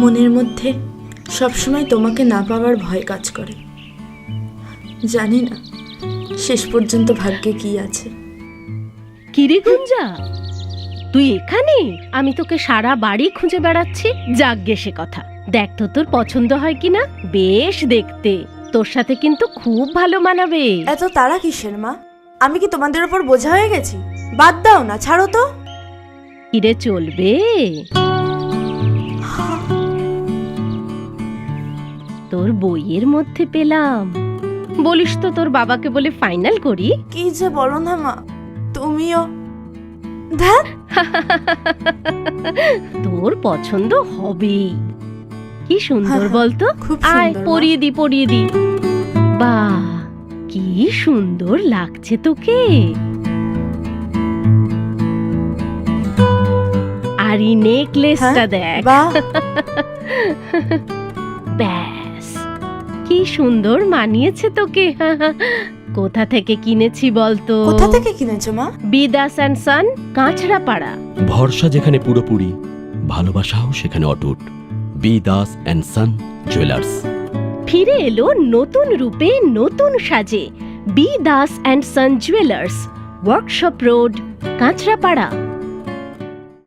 মনের মধ্যে সবসময় তোমাকে না পাওয়ার ভয় কাজ করে। জানি না শেষ পর্যন্ত ভাগ্যে কি আছে। কিরে গুঞ্জা, তুই এখানে? আমি তোকে সারা বাড়ি খুঁজে বেড়াচ্ছি। যাগ্গে সে কথা। দেখ তো তোর পছন্দ হয় কিনা। বেশ দেখতে, তোর সাথে কিন্তু খুব ভালো মানাবে। এত তাড়া কিসের মা? আমি কি তোমাদের উপর বোঝা হয়ে গেছি? বাদ দাও না, ছাড়ো তো। কিরে চলবে? তোর বইয়ের মধ্যে পেলাম। বলিস তো তোর বাবাকে বলে ফাইনাল করি। কি যে বলো না মা, তুমিও। ধ্যাৎ, তোর পছন্দ হবেই। কি সুন্দর বলতো। খুব আয় সুন্দর মা। পরিয়ে দি। বাহ, কি সুন্দর লাগছে তোকে। আর এই নেকলেসটা দেখ। বাহ, ব্যাস, কি সুন্দর মানিয়েছে তোকে। কোথা থেকে কিনেছি বলতো? কোথা থেকে কিনেছো মা? বিদাস অ্যান্ড সান, কাঁচরাপাড়া। ভরসা যেখানে পুরোপুরি, ভালোবাসাও সেখানে অটুট। B Das and San jewellers. ফিরে এলো নতুন রূপে, নতুন সাজে। B Das and San jewellers, workshop road, Kanchrapara.